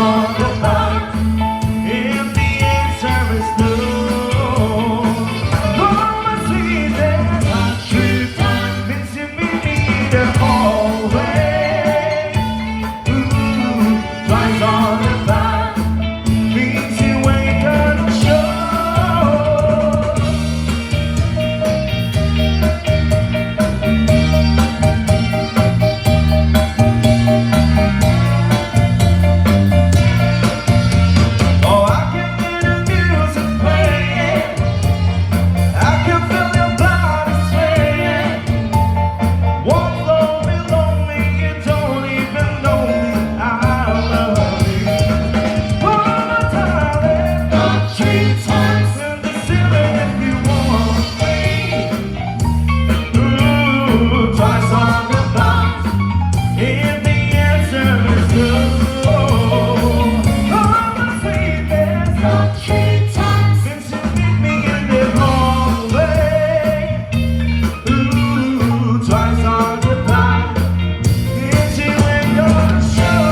on the box. If the answer is no, Mama sweet and hot tree time, missing me neither always. Ooh, twice on the box, means you ain't gonna show. Touch